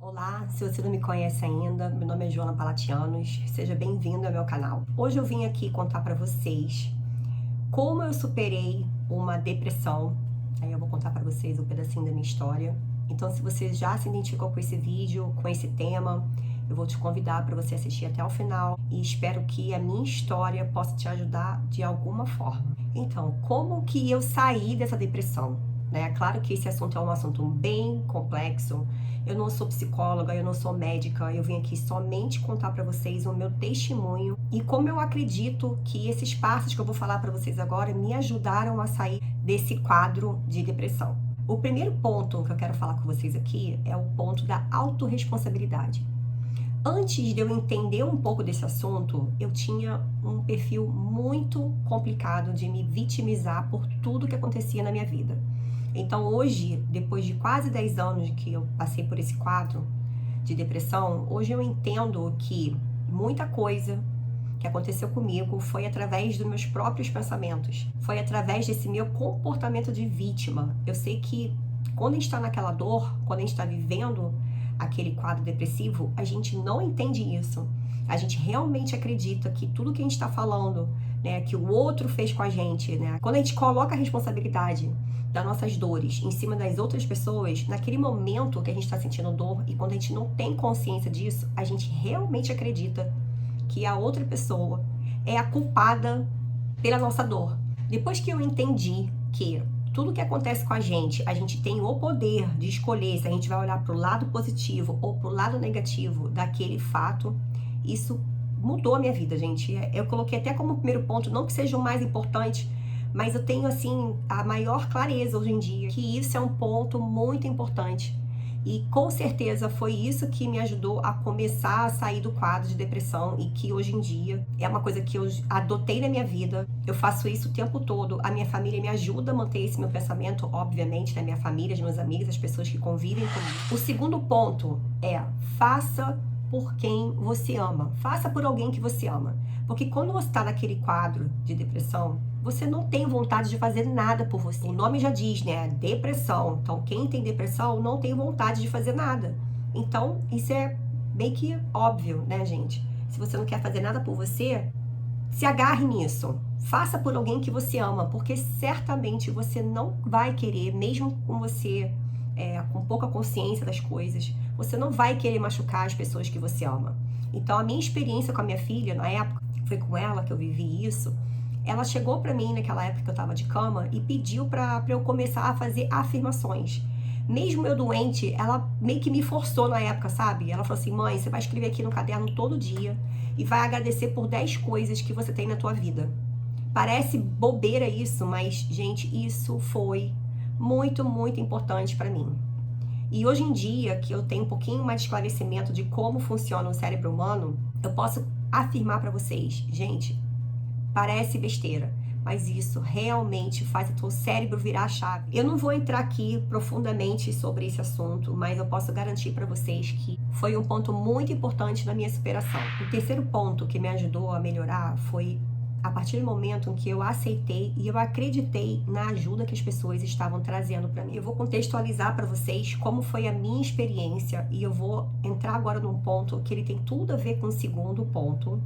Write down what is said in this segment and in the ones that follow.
Olá, se você não me conhece ainda, meu nome é Joana Palatianos, seja bem-vindo ao meu canal. Hoje eu vim aqui contar para vocês como eu superei uma depressão. Aí eu vou contar para vocês um pedacinho da minha história. Então, se você já se identificou com esse vídeo, com esse tema, eu vou te convidar para você assistir até o final e espero que a minha história possa te ajudar de alguma forma. Então, como que eu saí dessa depressão? Claro que esse assunto é um assunto bem complexo. Eu não sou psicóloga, eu não sou médica, eu vim aqui somente contar para vocês o meu testemunho e como eu acredito que esses passos que eu vou falar para vocês agora me ajudaram a sair desse quadro de depressão. O primeiro ponto que eu quero falar com vocês aqui é o ponto da autorresponsabilidade. Antes de eu entender um pouco desse assunto, eu tinha um perfil muito complicado de me vitimizar por tudo que acontecia na minha vida. Então hoje, depois de quase 10 anos que eu passei por esse quadro de depressão, hoje eu entendo que muita coisa que aconteceu comigo foi através dos meus próprios pensamentos, foi através desse meu comportamento de vítima. Eu sei que quando a gente está naquela dor, quando a gente está vivendo aquele quadro depressivo, a gente não entende isso. A gente realmente acredita que tudo que a gente está falando, que o outro fez com a gente, quando a gente coloca a responsabilidade das nossas dores em cima das outras pessoas, naquele momento que a gente está sentindo dor e quando a gente não tem consciência disso, a gente realmente acredita que a outra pessoa é a culpada pela nossa dor. Depois que eu entendi que tudo que acontece com a gente tem o poder de escolher se a gente vai olhar para o lado positivo ou para o lado negativo daquele fato, isso mudou a minha vida, gente. Eu coloquei até como primeiro ponto, não que seja o mais importante, mas eu tenho, assim, a maior clareza hoje em dia que isso é um ponto muito importante. E com certeza foi isso que me ajudou a começar a sair do quadro de depressão e que hoje em dia é uma coisa que eu adotei na minha vida. Eu faço isso o tempo todo. A minha família me ajuda a manter esse meu pensamento, obviamente, minha família, os meus amigos, as pessoas que convivem comigo. O segundo ponto é: faça por quem você ama. Faça por alguém que você ama. Porque quando você está naquele quadro de depressão, você não tem vontade de fazer nada por você. O nome já diz, depressão. Então, quem tem depressão não tem vontade de fazer nada. Então, isso é bem que óbvio, gente? Se você não quer fazer nada por você, se agarre nisso. Faça por alguém que você ama, porque certamente você não vai querer, mesmo com você com pouca consciência das coisas, você não vai querer machucar as pessoas que você ama. Então, a minha experiência com a minha filha, na época, foi com ela que eu vivi isso. Ela chegou pra mim naquela época que eu tava de cama e pediu pra eu começar a fazer afirmações. Mesmo eu doente, ela meio que me forçou na época, sabe? Ela falou assim: mãe, você vai escrever aqui no caderno todo dia e vai agradecer por 10 coisas que você tem na tua vida. Parece bobeira isso, mas, gente, isso foi muito, muito importante pra mim. E hoje em dia, que eu tenho um pouquinho mais de esclarecimento de como funciona o cérebro humano, eu posso afirmar pra vocês, gente, parece besteira, mas isso realmente faz o teu cérebro virar a chave. Eu não vou entrar aqui profundamente sobre esse assunto, mas eu posso garantir para vocês que foi um ponto muito importante na minha superação. O terceiro ponto que me ajudou a melhorar foi a partir do momento em que eu aceitei e eu acreditei na ajuda que as pessoas estavam trazendo para mim. Eu vou contextualizar para vocês como foi a minha experiência e eu vou entrar agora num ponto que ele tem tudo a ver com o segundo ponto,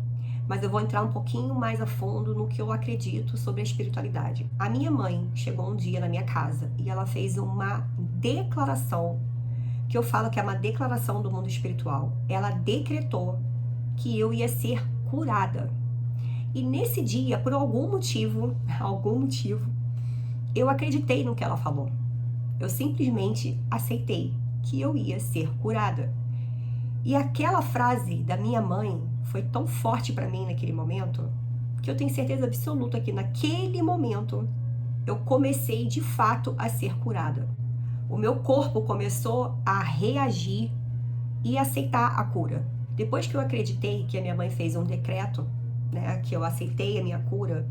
mas eu vou entrar um pouquinho mais a fundo no que eu acredito sobre a espiritualidade. A minha mãe chegou um dia na minha casa e ela fez uma declaração, que eu falo que é uma declaração do mundo espiritual. Ela decretou que eu ia ser curada. E nesse dia, por algum motivo, eu acreditei no que ela falou. Eu simplesmente aceitei que eu ia ser curada. E aquela frase da minha mãe foi tão forte para mim naquele momento, que eu tenho certeza absoluta que naquele momento eu comecei de fato a ser curada. O meu corpo começou a reagir e aceitar a cura. Depois que eu acreditei que a minha mãe fez um decreto, que eu aceitei a minha cura,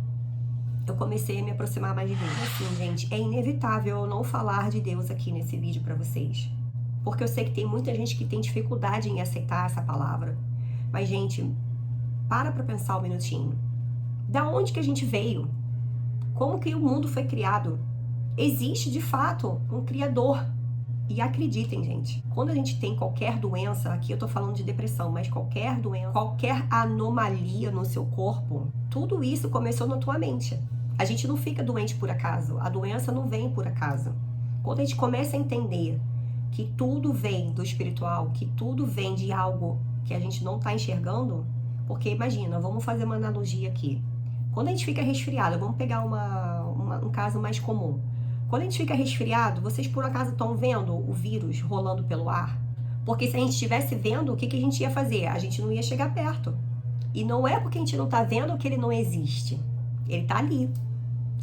eu comecei a me aproximar mais de Deus. Assim, gente, é inevitável eu não falar de Deus aqui nesse vídeo para vocês. Porque eu sei que tem muita gente que tem dificuldade em aceitar essa palavra. Mas, gente, para pensar um minutinho. Da onde que a gente veio? Como que o mundo foi criado? Existe, de fato, um Criador. E acreditem, gente, quando a gente tem qualquer doença, aqui eu tô falando de depressão, mas qualquer doença, qualquer anomalia no seu corpo, tudo isso começou na tua mente. A gente não fica doente por acaso, a doença não vem por acaso. Quando a gente começa a entender que tudo vem do espiritual, que tudo vem de algo que a gente não tá enxergando, porque imagina, vamos fazer uma analogia aqui. Quando a gente fica resfriado, vamos pegar um caso mais comum. Quando a gente fica resfriado, vocês por acaso estão vendo o vírus rolando pelo ar? Porque se a gente estivesse vendo, o que a gente ia fazer? A gente não ia chegar perto. E não é porque a gente não está vendo que ele não existe. Ele está ali.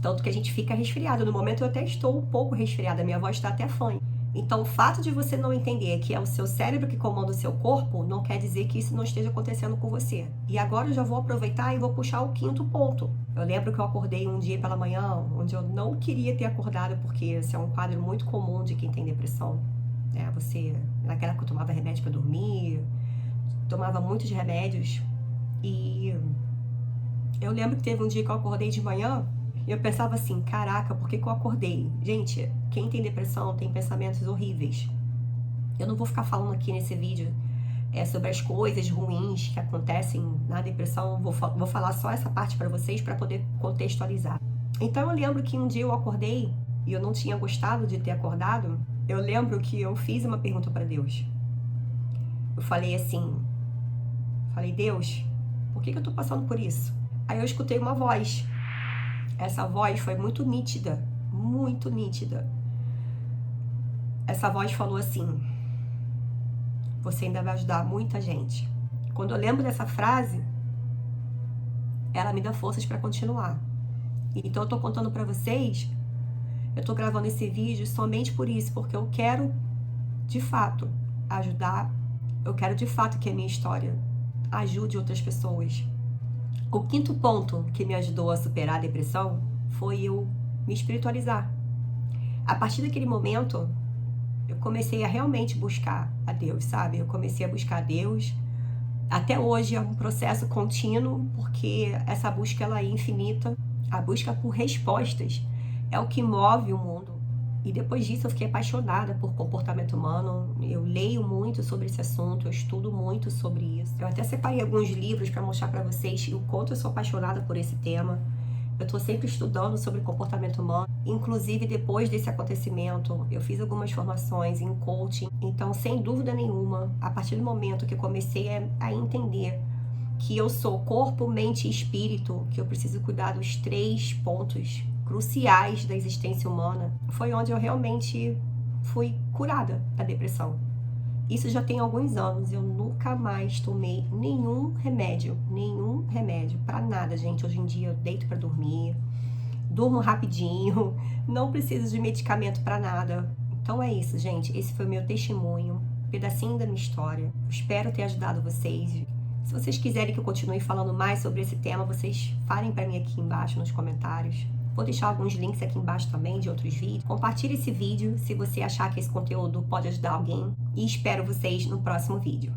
Tanto que a gente fica resfriado. No momento eu até estou um pouco resfriada, minha voz está até fanha. Então o fato de você não entender que é o seu cérebro que comanda o seu corpo, não quer dizer que isso não esteja acontecendo com você. E agora eu já vou aproveitar e vou puxar o quinto ponto. Eu lembro que eu acordei um dia pela manhã, onde eu não queria ter acordado, porque esse é um quadro muito comum de quem tem depressão. Você, naquela época eu tomava remédio para dormir, tomava muitos remédios, e eu lembro que teve um dia que eu acordei de manhã, e eu pensava assim, caraca, por que eu acordei? Gente, quem tem depressão tem pensamentos horríveis. Eu não vou ficar falando aqui nesse vídeo sobre as coisas ruins que acontecem na depressão. Vou falar só essa parte para vocês para poder contextualizar. Então eu lembro que um dia eu acordei e eu não tinha gostado de ter acordado. Eu lembro que eu fiz uma pergunta para Deus. Eu falei assim, Deus, por que eu tô passando por isso? Aí eu escutei uma voz. Essa voz foi muito nítida, muito nítida. Essa voz falou assim, você ainda vai ajudar muita gente. Quando eu lembro dessa frase, ela me dá forças para continuar. Então eu tô contando para vocês, eu tô gravando esse vídeo somente por isso, porque eu quero, de fato, ajudar, eu quero de fato que a minha história ajude outras pessoas. O quinto ponto que me ajudou a superar a depressão foi eu me espiritualizar. A partir daquele momento, eu comecei a realmente buscar a Deus, sabe? Eu comecei a buscar a Deus. Até hoje é um processo contínuo, porque essa busca ela é infinita. A busca por respostas é o que move o mundo. E depois disso eu fiquei apaixonada por comportamento humano. Eu leio muito sobre esse assunto, eu estudo muito sobre isso. Eu até separei alguns livros para mostrar para vocês o quanto eu sou apaixonada por esse tema. Eu estou sempre estudando sobre comportamento humano. Inclusive, depois desse acontecimento, eu fiz algumas formações em coaching. Então, sem dúvida nenhuma, a partir do momento que eu comecei a entender que eu sou corpo, mente e espírito, que eu preciso cuidar dos 3 pontos cruciais da existência humana, foi onde eu realmente fui curada da depressão. Isso já tem alguns anos, eu nunca mais tomei nenhum remédio para nada, gente. Hoje em dia eu deito para dormir, durmo rapidinho, não preciso de medicamento para nada. Então é isso, gente. Esse foi o meu testemunho, um pedacinho da minha história. Espero ter ajudado vocês. Se vocês quiserem que eu continue falando mais sobre esse tema, vocês falem para mim aqui embaixo nos comentários. Vou deixar alguns links aqui embaixo também de outros vídeos. Compartilhe esse vídeo se você achar que esse conteúdo pode ajudar alguém. E espero vocês no próximo vídeo.